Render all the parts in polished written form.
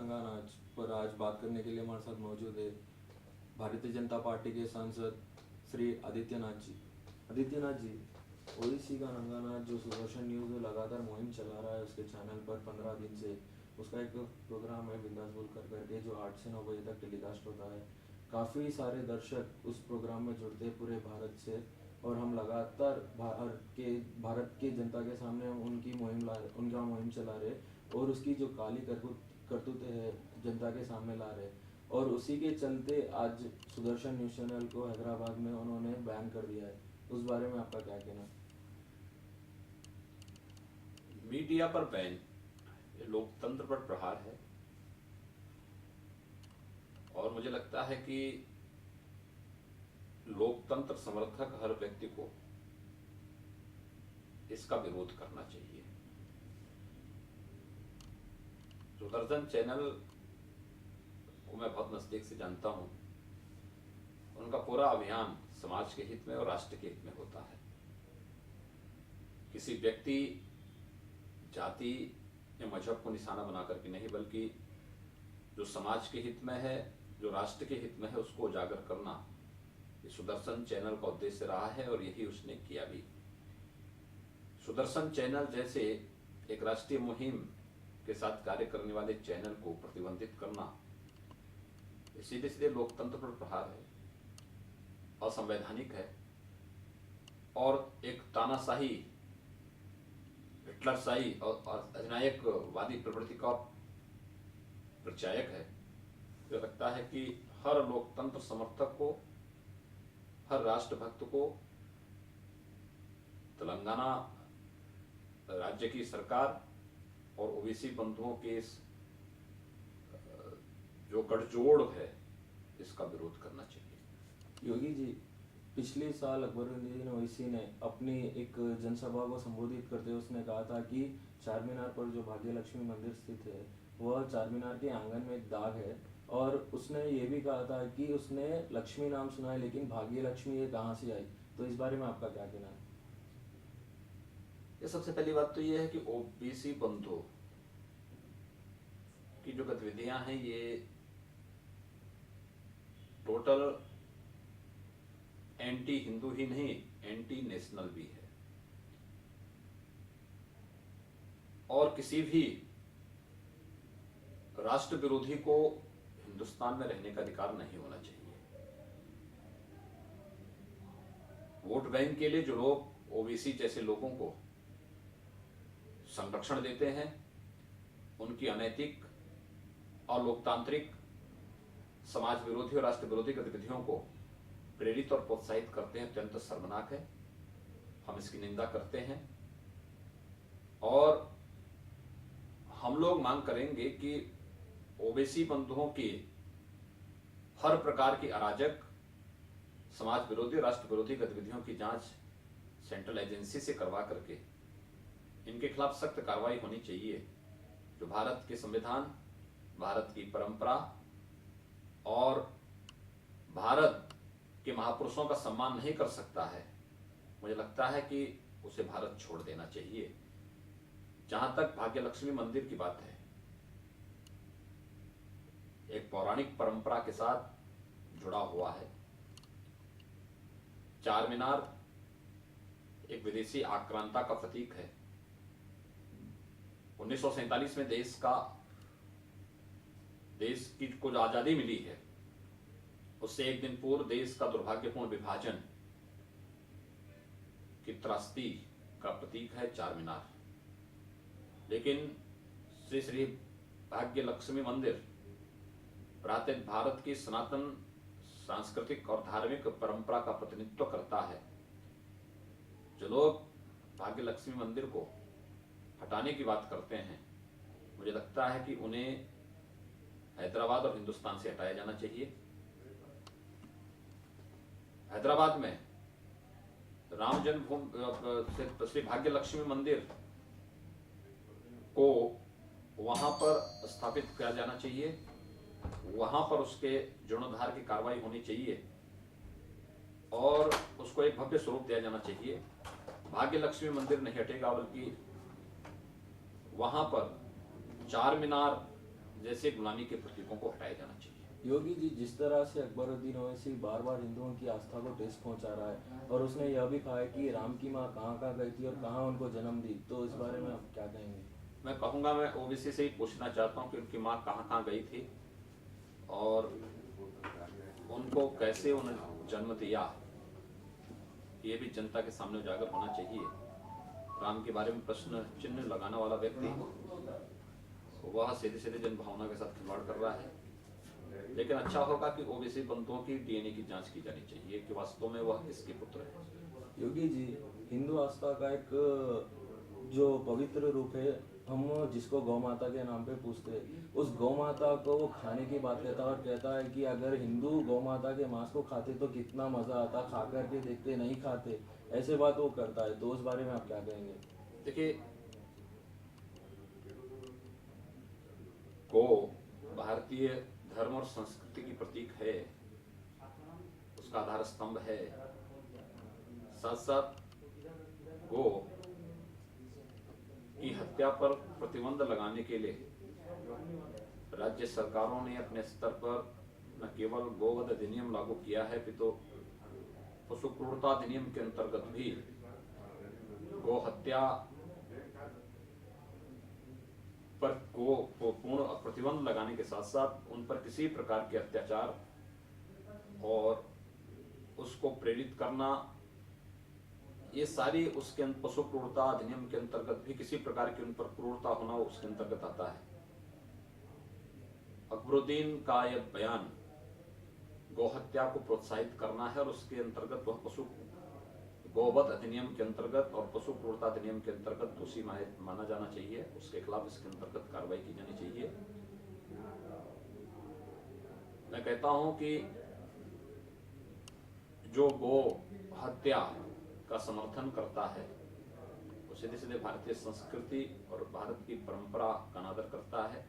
तेलंगाना पर आज बात करने के लिए हमारे साथ मौजूद है भारतीय जनता पार्टी के सांसद श्री आदित्यनाथ जी। आदित्यनाथ जी, ओडिसी का नंगानाच जो सुदर्शन न्यूज़ लगातार मुहिम चला रहा है उसके चैनल पर 15 दिन से, उसका एक प्रोग्राम है बिंदास बोल कर करके जो 8 से 9 बजे तक टेलीकास्ट होता है। काफ़ी सारे दर्शक उस प्रोग्राम में जुड़ते हैं पूरे भारत से, और हम लगातार भारत के जनता के सामने हम उनका मुहिम चला रहे और उसकी जो काली करतूतें हैं जनता के सामने ला रहे। और उसी के चलते आज सुदर्शन न्यूज़ चैनल को हैदराबाद में उन्होंने बैन कर दिया है। उस बारे में आपका क्या कहना है? मीडिया पर बैन ये लोकतंत्र पर प्रहार है, और मुझे लगता है कि लोकतंत्र समर्थक हर व्यक्ति को इसका विरोध करना चाहिए। सुदर्शन चैनल को मैं बहुत नजदीक से जानता हूं। उनका पूरा अभियान समाज के हित में और राष्ट्र के हित में होता है। किसी व्यक्ति, जाति या मजहब को निशाना बना करके नहीं, बल्कि जो समाज के हित में है, जो राष्ट्र के हित में है, उसको उजागर करना ये सुदर्शन चैनल का उद्देश्य रहा है, और यही उसने किया भी। सुदर्शन चैनल जैसे एक राष्ट्रीय मुहिम के साथ कार्य करने वाले चैनल को प्रतिबंधित करना सीधे सीधे लोकतंत्र पर प्रहार है, असंवैधानिक है, और एक तानाशाही, हिटलरशाही और अधिनायकवादी प्रवृत्ति का प्रचायक है। मुझे लगता है कि हर लोकतंत्र समर्थक को, हर राष्ट्रभक्त को तेलंगाना राज्य की सरकार और ओबीसी बंधुओं के इस जो गठजोड़ है इसका विरोध करना चाहिए। योगी जी, पिछले साल अकबरुद्दीन ओवैसी ने अपनी एक जनसभा को संबोधित करते हुए उसने कहा था कि चार मीनार पर जो भाग्य लक्ष्मी मंदिर स्थित है वह चार मीनार के आंगन में एक दाग है, और उसने ये भी कहा था कि उसने लक्ष्मी नाम सुना है लेकिन भाग्य लक्ष्मी ये कहाँ से आई। तो इस बारे में आपका क्या कहना है? ये सबसे पहली बात तो ये है कि ओबीसी बंधु की जो गतिविधियां हैं ये टोटल एंटी हिंदू ही नहीं, एंटी नेशनल भी है, और किसी भी राष्ट्र विरोधी को हिंदुस्तान में रहने का अधिकार नहीं होना चाहिए। वोट बैंक के लिए जो लोग ओबीसी जैसे लोगों को संरक्षण देते हैं, उनकी अनैतिक, अलोकतांत्रिक, समाज विरोधी और राष्ट्र विरोधी गतिविधियों को प्रेरित और प्रोत्साहित करते हैं, अत्यंत शर्मनाक है। हम इसकी निंदा करते हैं, और हम लोग मांग करेंगे कि ओबीसी बंधुओं की हर प्रकार की अराजक, समाज विरोधी, राष्ट्र विरोधी गतिविधियों की जांच सेंट्रल एजेंसी से करवा करके इनके खिलाफ सख्त कार्रवाई होनी चाहिए। जो भारत के संविधान, भारत की परंपरा और भारत के महापुरुषों का सम्मान नहीं कर सकता है, मुझे लगता है कि उसे भारत छोड़ देना चाहिए। जहां तक भाग्य लक्ष्मी मंदिर की बात है, एक पौराणिक परंपरा के साथ जुड़ा हुआ है। चार मीनार एक विदेशी आक्रांता का प्रतीक है। 1947 में देश की को जो आजादी मिली है, उससे एक दिन पूर्व देश का दुर्भाग्यपूर्ण विभाजन की त्रासदी का प्रतीक है चार मीनार। लेकिन श्री श्री भाग्य लक्ष्मी मंदिर प्राचीन भारत की सनातन सांस्कृतिक और धार्मिक परंपरा का प्रतिनिधित्व करता है। जो लोग भाग्य लक्ष्मी मंदिर को हटाने की बात करते हैं, मुझे लगता है कि उन्हें हैदराबाद और हिंदुस्तान से हटाया जाना चाहिए। हैदराबाद में राम जन्मभूमि श्री भाग्य लक्ष्मी मंदिर को वहां पर स्थापित किया जाना चाहिए, वहां पर उसके जीर्णोद्धार की कार्रवाई होनी चाहिए और उसको एक भव्य स्वरूप दिया जाना चाहिए। भाग्य लक्ष्मी मंदिर नहीं हटेगा, बल्कि वहां पर चार मीनार जैसे गुलामी के प्रतीकों को हटाया जाना चाहिए। योगी जी, जिस तरह से अकबरुद्दीन ओवैसी बार बार हिंदुओं की आस्था को ठेस पहुंचा रहा है और उसने यह भी कहा है कि राम की माँ कहाँ कहाँ गई थी और कहाँ उनको जन्म दी, तो इस बारे में आप क्या कहेंगे? मैं कहूँगा, मैं ओबीसी से ही पूछना चाहता हूँ कि उनकी माँ कहाँ कहाँ गई थी और उनको कैसे उन्हें जन्म दिया, ये भी जनता के सामने उजागर होना चाहिए। राम के बारे में प्रश्न चिन्ह लगाने वाला व्यक्ति वह सीधे सीधे जन भावना के साथ खिलवाड़ कर रहा है। लेकिन अच्छा होगा कि ओबीसी बंधुओं की डीएनए की जांच की जानी चाहिए कि वास्तव में वह किसके पुत्र है। योगी जी, हिंदू आस्था का एक जो पवित्र रूप है, हम जिसको गौ माता के नाम पे पूछते हैं, उस गौ माता को वो खाने की बात कहता है और कहता है कि अगर हिंदू गौ माता के मांस को खाते तो कितना मजा आता, खा करके देखते, नहीं खाते, ऐसे बात वो करता है। तो उस बारे में आप क्या कहेंगे? देखिए, गो भारतीय धर्म और संस्कृति की प्रतीक है, उसका आधार स्तंभ है। साथ साथ गो की हत्या पर प्रतिबंध लगाने के लिए राज्य सरकारों ने अपने स्तर पर न केवल गोवध अधिनियम लागू किया है, तो पशु क्रूरता अधिनियम के अंतर्गत भी गो हत्या पर को पूर्ण प्रतिबंध लगाने के साथ साथ उन पर किसी प्रकार के अत्याचार और उसको प्रेरित करना, ये सारी उसके पशु क्रूरता अधिनियम के अंतर्गत भी किसी प्रकार की उन पर क्रूरता होना उसके अंतर्गत आता है। अकबरुद्दीन का यह बयान गौ हत्या को प्रोत्साहित करना है और उसके अंतर्गत वह पशु गोवध अधिनियम के अंतर्गत और पशु क्रूरता अधिनियम के अंतर्गत दोषी माना जाना चाहिए। उसके खिलाफ इसके अंतर्गत कार्रवाई की जानी चाहिए। मैं कहता हूं कि जो गो हत्या का समर्थन करता है वो सीधे सीधे भारतीय संस्कृति और भारत की परंपरा का अनादर करता है।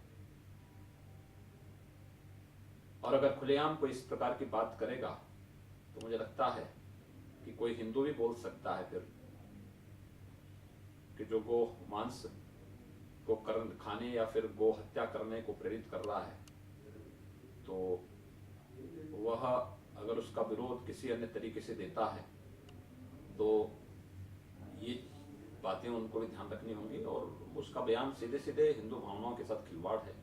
और अगर खुलेआम कोई इस प्रकार की बात करेगा तो मुझे लगता है कि कोई हिंदू भी बोल सकता है फिर कि जो गो मांस को खाने या फिर गो हत्या करने को प्रेरित कर रहा है, तो वह अगर उसका विरोध किसी अन्य तरीके से देता है तो ये बातें उनको भी ध्यान रखनी होंगी। और उसका बयान सीधे सीधे हिंदू भावनाओं के साथ खिलवाड़ है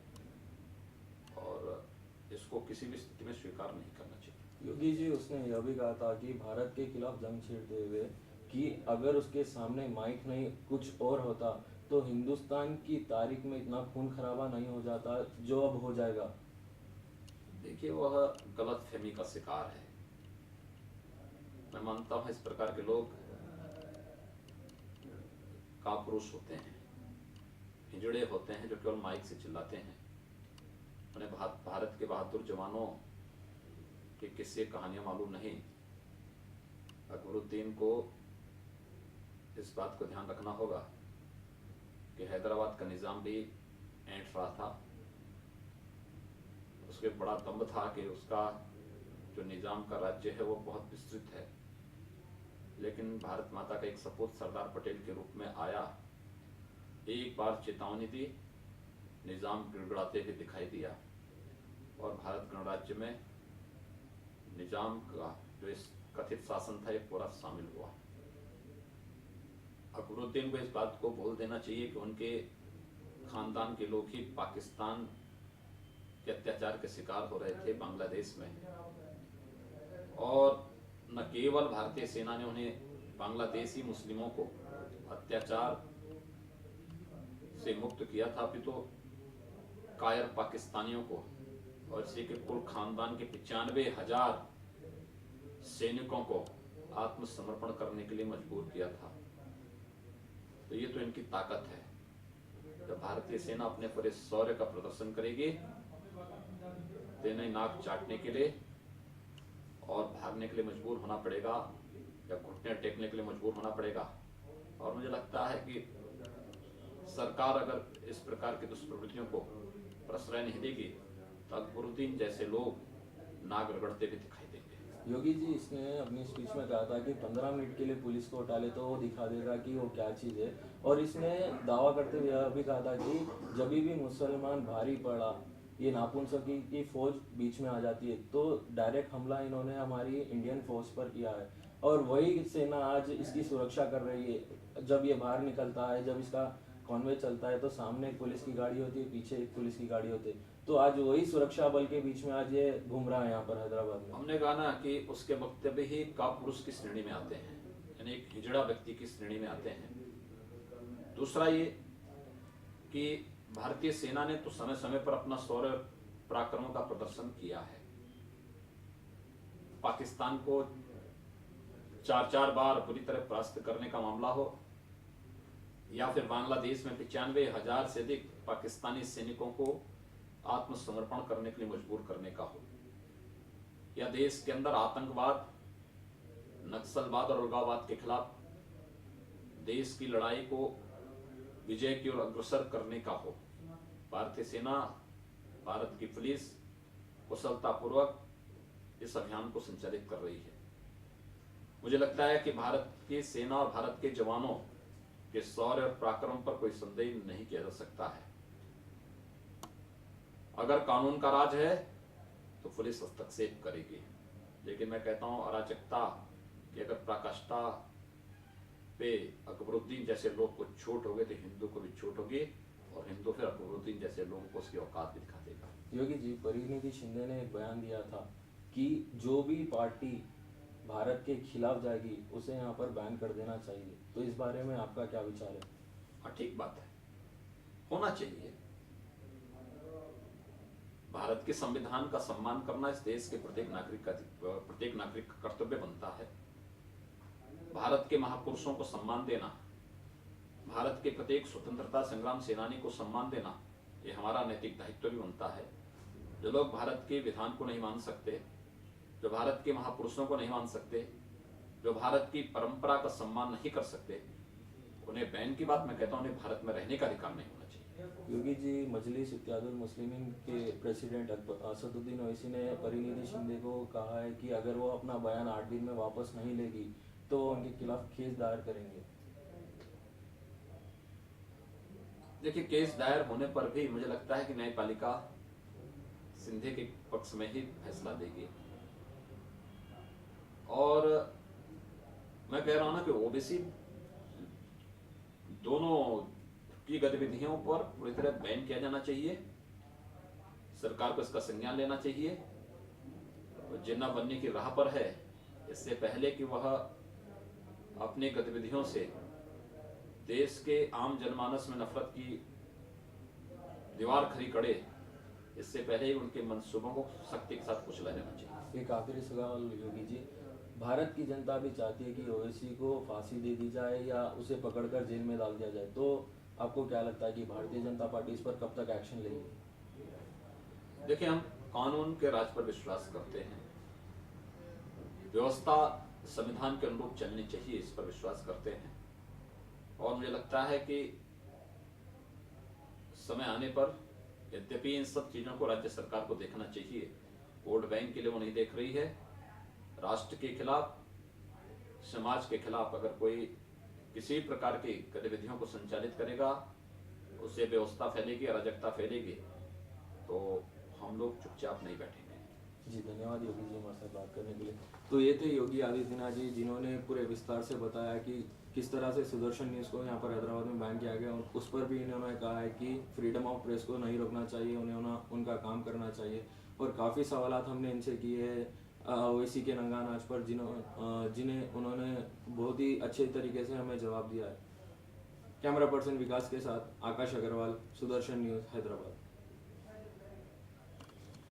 और इसको किसी भी स्थिति में स्वीकार नहीं करना चाहिए। योगी जी, उसने यह भी कहा था कि भारत के खिलाफ जंग छेड़ते हुए कि अगर उसके सामने माइक नहीं कुछ और होता तो हिंदुस्तान की तारीख में इतना खून खराबा नहीं हो जाता जो अब हो जाएगा। देखिए, वह गलत फहमी का शिकार है। मैं मानता हूं इस प्रकार के लोग कापुरुष होते हैं, हिजड़े होते हैं, जो केवल माइक से चिल्लाते हैं। उन्हें भारत के बहादुर जवानों के किस्से कहानियां मालूम नहीं। अकबरुद्दीन को इस बात को ध्यान रखना होगा कि हैदराबाद का निजाम भी ऐंठ रहा था। उसके बड़ा दम्भ था कि उसका जो निजाम का राज्य है वो बहुत विस्तृत है, लेकिन भारत माता का एक सपूत सरदार पटेल के रूप में आया, एक बार चेतावनी दी, निजाम गिड़गिड़ाते हुए दिखाई दिया और भारत गणराज्य में निजाम का जो इस कथित शासन था ये पूरा शामिल हुआ। अकबरुद्दीन को इस बात को बोल देना चाहिए कि उनके खानदान के लोग ही पाकिस्तान के अत्याचार के शिकार हो रहे थे बांग्लादेश में, और न केवल भारतीय सेना ने उन्हें बांग्लादेशी मुस्लिमों को अत्याचार से मुक्त किया था, अभी तो कायर पाकिस्तानियों को और इसी के कुल खानदान के 95,000 सैनिकों को आत्मसमर्पण करने के लिए मजबूर किया था। तो ये तो इनकी ताकत है। जब भारतीय सेना अपने पूरे शौर्य का प्रदर्शन करेगी तो इन्हें नाक चाटने के लिए और भागने के लिए मजबूर होना पड़ेगा या घुटने टेकने के लिए मजबूर होना पड़ेगा। और मुझे लगता है कि सरकार अगर इस प्रकार की दुष्प्रवृत्तियों को प्रश्रय नहीं देगी तो अकबरुद्दीन जैसे लोग नाक रगड़ते भी दिखाई देंगे। योगी जी, इसने अपनी स्पीच में कहा था कि 15 मिनट के लिए पुलिस को उठा ले तो वो दिखा देगा कि वो क्या चीज़ है। और इसने दावा करते हुए यह भी कहा था कि जब भी मुसलमान भारी पड़ा ये नापुंसकी की फौज बीच में आ जाती है, तो डायरेक्ट हमला इन्होंने हमारी इंडियन फोर्स पर किया है और वही सेना आज इसकी सुरक्षा कर रही है। जब ये बाहर निकलता है, जब इसका कॉन्वे चलता है, तो सामने एक पुलिस की गाड़ी होती है, पीछे एक पुलिस की गाड़ी होती है, तो आज वही सुरक्षा बल के बीच में आज ये घूम रहा है यहाँ पर हैदराबाद में। हमने कहा ना कि उसके वक्तव्य ही कापुरुष की श्रेणी में आते हैं, यानी एक हिजड़ा व्यक्ति की श्रेणी में आते हैं। दूसरा ये कि भारतीय सेना ने तो समय समय पर अपना शौर्य पराक्रमों का प्रदर्शन किया है। पाकिस्तान को 4-4 बार बुरी तरह परास्त करने का मामला हो, या फिर बांग्लादेश में 95,000 से अधिक पाकिस्तानी सैनिकों को आत्मसमर्पण करने के लिए मजबूर करने का हो, या देश के अंदर आतंकवाद, नक्सलवाद और उग्रवाद के खिलाफ देश की लड़ाई को विजय की ओर अग्रसर करने का हो, भारतीय सेना, भारत की पुलिस कुशलतापूर्वक इस अभियान को संचालित कर रही है। मुझे लगता है कि भारत की सेना और भारत के जवानों के शौर्य और पराक्रम पर कोई संदेह नहीं किया जा सकता है। अगर कानून का राज है तो पुलिस हस्तक्षेप करेगी, लेकिन मैं कहता हूं अराजकता कि अगर पराकाष्ठा पे अकबरुद्दीन जैसे लोग को छूट होगी तो हिंदू को भी छूट होगी, और हिंदू फिर अकबरुद्दीन जैसे लोगों को उसकी औकात भी दिखा देगा। योगी जी, परिणीति शिंदे ने एक बयान दिया था कि जो भी पार्टी भारत के खिलाफ जाएगी उसे यहाँ पर बैन कर देना चाहिए, तो इस बारे में आपका क्या विचार है? हाँ, ठीक बात है, होना चाहिए। भारत के संविधान का सम्मान करना इस देश के प्रत्येक नागरिक का कर्तव्य बनता है। भारत के महापुरुषों को सम्मान देना, भारत के प्रत्येक स्वतंत्रता संग्राम सेनानी को सम्मान देना, ये हमारा नैतिक दायित्व भी बनता है। जो लोग भारत के विधान को नहीं मान सकते, जो भारत के महापुरुषों को नहीं मान सकते, जो भारत की परंपरा का सम्मान नहीं कर सकते, उन्हें बैन की बात मैं कहता हूं, उन्हें भारत में रहने का अधिकार नहीं होना चाहिए। योगी जी, मजलिस इत्तेहादुल मुस्लिमीन के प्रेसिडेंट असदुद्दीन ओवैसी ने परिणीति शिंदे को कहा है कि अगर वो अपना बयान 8 दिन में वापस नहीं लेगी तो उनके खिलाफ केस दायर करेंगे। देखिए, केस दायर होने पर भी मुझे लगता है कि न्यायपालिका सिंधे के पक्ष में ही फैसला देगी, और मैं कह रहा हूं ना कि ओबीसी दोनों की गतिविधियों पर पूरी तरह बैन किया जाना चाहिए। सरकार को इसका संज्ञान लेना चाहिए, और जिन्ना बनने की राह पर है, इससे पहले कि वह अपनी गतिविधियों से देश के आम जनमानस में नफरत की दीवार खड़ी करे, इससे पहले ही उनके मंसूबों को सख्ती के साथ कुचला जाना चाहिए। एक आखिरी सवाल योगी जी, भारत की जनता भी चाहती है कि ओवैसी को फांसी दे दी जाए या उसे पकड़कर जेल में डाल दिया जाए, तो आपको क्या लगता है कि भारतीय जनता पार्टी इस पर कब तक एक्शन लेगी? देखिए, हम कानून के राज पर विश्वास करते हैं, व्यवस्था संविधान के अनुरूप चलनी चाहिए, इस पर विश्वास करते हैं, और मुझे लगता है कि समय आने पर, यद्यपि इन सब चीजों को राज्य सरकार को देखना चाहिए, वोट बैंक के लिए वो नहीं देख रही है, राष्ट्र के खिलाफ, समाज के खिलाफ अगर कोई किसी प्रकार की गतिविधियों को संचालित करेगा, उससे व्यवस्था फैलेगी, अराजकता फैलेगी, तो हम लोग चुपचाप नहीं बैठेंगे। जी, धन्यवाद योगी जी हमारे साथ बात करने के लिए। तो ये थे योगी आदित्यनाथ जी, जिन्होंने पूरे विस्तार से बताया कि किस तरह से सुदर्शन न्यूज़ को यहाँ पर हैदराबाद में बैन किया गया, और उस पर भी इन्होंने कहा है कि फ्रीडम ऑफ प्रेस को नहीं रोकना चाहिए, उन्हें उनका काम करना चाहिए। और काफ़ी सवालात हमने इनसे किए हैं ओवैसी के नंगा नाच पर, जिन्हें उन्होंने बहुत ही अच्छे तरीके से हमें जवाब दिया है। कैमरा पर्सन विकास के साथ आकाश अग्रवाल, सुदर्शन न्यूज़, हैदराबाद।